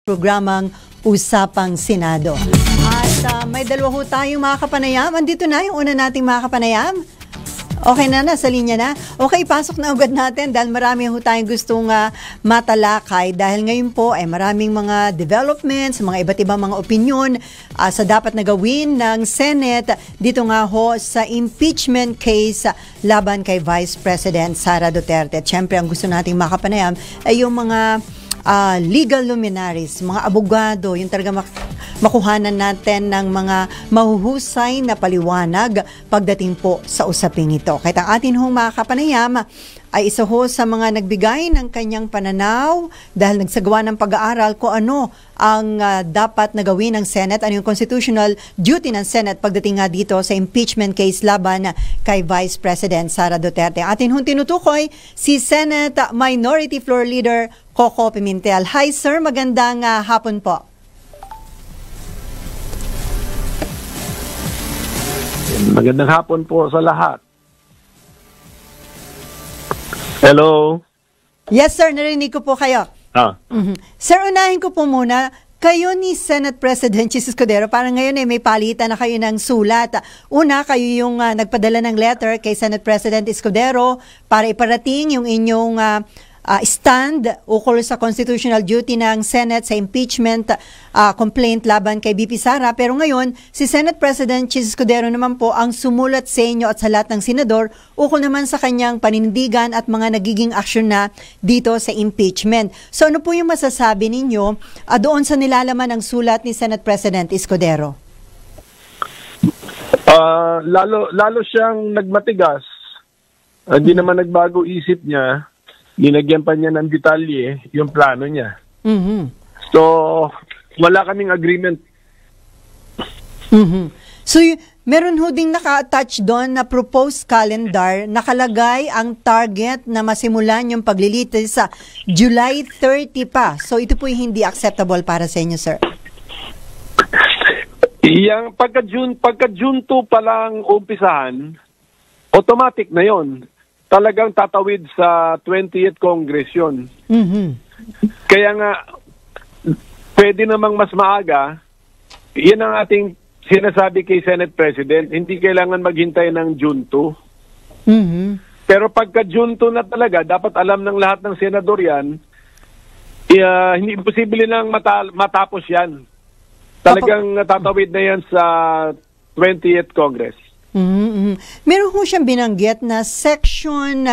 programang Usapang Senado. At may dalawa ho tayong mga kapanayam. Andito na yung una nating mga kapanayam. Okay na, nasa linya na. Okay, pasok na agad natin dahil marami ho tayong gustong matalakay dahil ngayon po ay maraming mga developments, mga iba't ibang mga opinion sa dapat na gawin ng Senate dito nga ho sa impeachment case laban kay Vice President Sara Duterte. At syempre, ang gusto nating makapanayam ay yung mga legal luminaries, mga abogado, yung talaga makuhanan natin ng mga mahuhusay na paliwanag pagdating po sa usaping ito. Kahit ang atin hong mga kapanayam ay isa ho sa mga nagbigay ng kanyang pananaw dahil nagsagawa ng pag-aaral kung ano ang dapat na gawin ng Senate, ano yung constitutional duty ng Senate pagdating nga dito sa impeachment case laban kay Vice President Sara Duterte. Atin hong tinutukoy si Senate Minority Floor Leader Coco Pimentel. Hi sir, magandang hapon po. Magandang hapon po sa lahat. Hello? Yes sir, narinig ko po kayo. Sir, unahin ko po muna, kayo ni Senate President Chis Escudero, parang ngayon may palitan na kayo ng sulat. Una, kayo yung nagpadala ng letter kay Senate President Escudero para iparating yung inyong stand ukol sa constitutional duty ng Senate sa impeachment complaint laban kay BP Sara. Pero ngayon, si Senate President Chis Escudero naman po ang sumulat sa inyo at sa lahat ng senador ukol naman sa kanyang paninindigan at mga nagiging aksyon na dito sa impeachment. So ano po yung masasabi ninyo doon sa nilalaman ng sulat ni Senate President Escudero? Lalo siyang nagmatigas. Hindi naman nagbago isip niya. Linagyan pa niya ng detalye yung plano niya. So, wala kaming agreement. So, meron ho ding naka-attach doon na proposed calendar, nakalagay ang target na masimulan yung paglilitis sa July 30 pa. So, ito po hindi acceptable para sa inyo, sir. Yang pagka-June 2 pa lang umpisahan, automatic na yon. Talagang tatawid sa 20th Congress yun. Kaya nga, pwede namang mas maaga, yan ang ating sinasabi kay Senate President, hindi kailangan maghintay ng June 2. Pero pagka June 2 na talaga, dapat alam ng lahat ng senador yan, hindi imposible nang matapos yan. Talagang tatawid na yan sa 20th Congress. Meron ho siyang binanggit na Section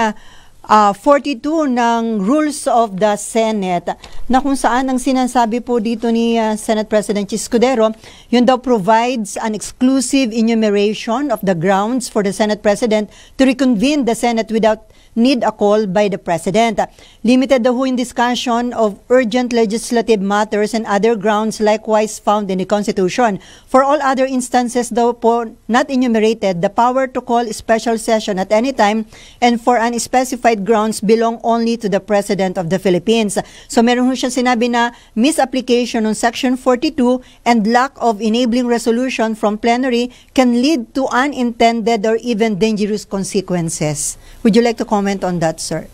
42 ng Rules of the Senate na kung saan ang sinasabi po dito ni Senate President Chis Escudero, yun daw provides an exclusive enumeration of the grounds for the Senate President to reconvene the Senate without need a call by the President. Limited daw ho in discussion of urgent legislative matters and other grounds likewise found in the Constitution. For all other instances daw po not enumerated, the power to call a special session at any time and for unspecified grounds belong only to the President of the Philippines. So meron ho siya sinabi na misapplication on Section 42 and lack of enabling resolution from plenary can lead to unintended or even dangerous consequences. Would you like to comment on that, sir?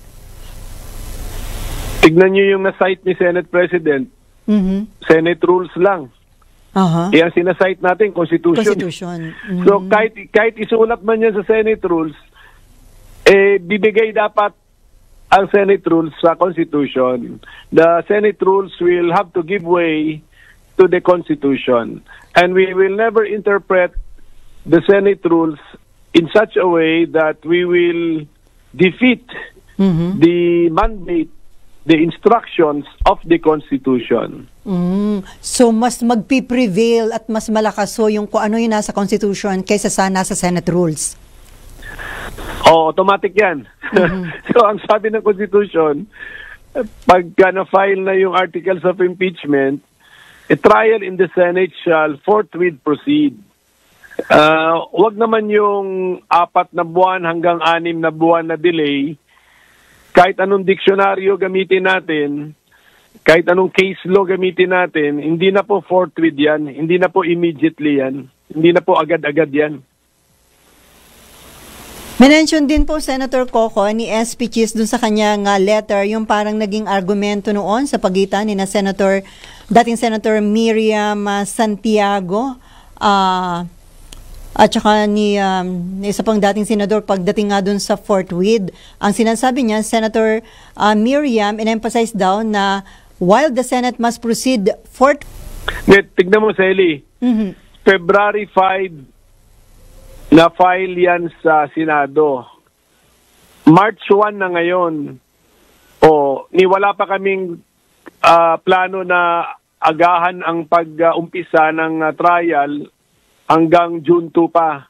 Tignan niyo yung na-cite ni Senate President. Senate rules lang. Yan sinasite natin, Constitution. So kahit isulat man yan sa Senate rules, bibigay dapat ang Senate rules sa Constitution. The Senate rules will have to give way to the Constitution. And we will never interpret the Senate rules in such a way that we will defeat the mandate, the instructions of the Constitution. So mas magpiprevail at mas malakas so yung kung ano yung nasa Constitution kaysa sa nasa Senate rules? Automatic yan. So ang sabi ng Constitution, pagka na-file na yung articles of impeachment, a trial in the Senate shall forthwith proceed. Wag naman yung 4 na buwan hanggang 6 na buwan na delay. Kahit anong diksyonaryo gamitin natin, kahit anong case law gamitin natin, hindi na po forthwith yan, hindi na po immediately yan, hindi na po agad-agad yan. Mention din po Senator Coco ni SP Chis dun sa kanyang letter, yung parang naging argumento noon sa pagitan ni na Senator dating Senator Miriam Santiago, at saka ni isa pang dating senador pagdating nga dun sa Fort Meade. Ang sinasabi niya, Senator Miriam, in-emphasize daw na while the Senate must proceed Tignan mo, Sally. February 5 na file yan sa Senado. March 1 na ngayon. Wala pa kaming plano na agahan ang pag-umpisa ng trial hanggang June 2 pa.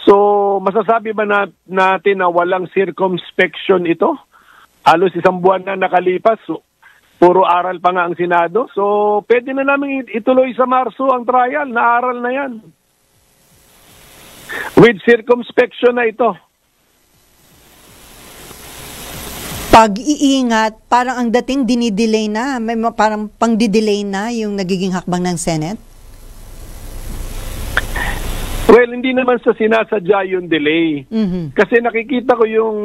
So, masasabi ba natin na walang circumspection ito? Halos isang buwan na nakalipas, puro aral pa nga ang Senado. So, pwede na namin ituloy sa Marso ang trial. Naaral na yan. With circumspection na ito. Pag-iingat, parang ang dating dinidelay na, may parang pang-delay na yung nagiging hakbang ng Senate? Well, hindi naman sa sinasadya yung delay. Kasi nakikita ko yung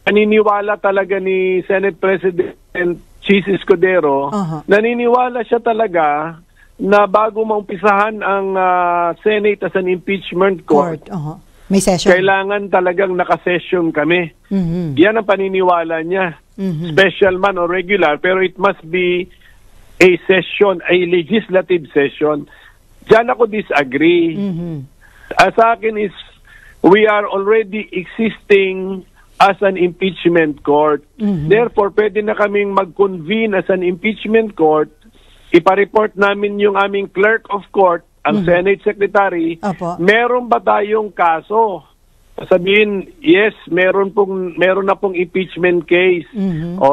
naniniwala talaga ni Senate President Chis Escudero, naniniwala siya talaga na bago maumpisahan ang Senate as an impeachment court, may session. Kailangan talagang nakasession kami. Yan ang paniniwala niya. Special man or regular, pero it must be a session, a legislative session. Diyan ako disagree. Sa akin is, we are already existing as an impeachment court. Therefore, pwede na kaming mag-convene as an impeachment court. Ipa-report namin yung aming clerk of court, ang Senate Secretary, meron ba tayong kaso? Sabihin, yes, meron na pong impeachment case.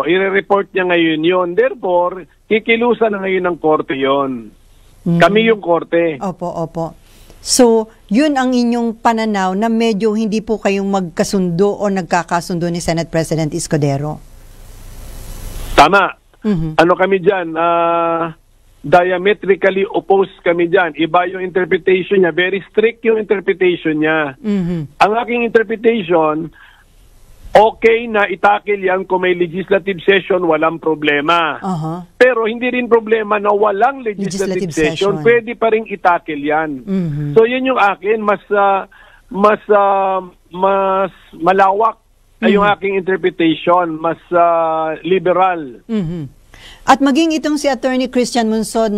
I-report niya ngayon yun. Therefore, kikilusan na ngayon ng korte yun. Kami yung korte. Opo. So, yun ang inyong pananaw na medyo hindi po kayong magkasundo o nagkakasundo ni Senate President Escudero? Tama. Ano kami dyan? Diametrically opposed kami dyan. Iba yung interpretation niya. Very strict yung interpretation niya. Ang aking interpretation, okay na itakil yan kung may legislative session, walang problema. Pero hindi rin problema na walang legislative session. Pwede pa rin itakil yan. So yun yung akin. Mas malawak ay yung aking interpretation. Mas liberal. At maging itong si Attorney Christian Monsod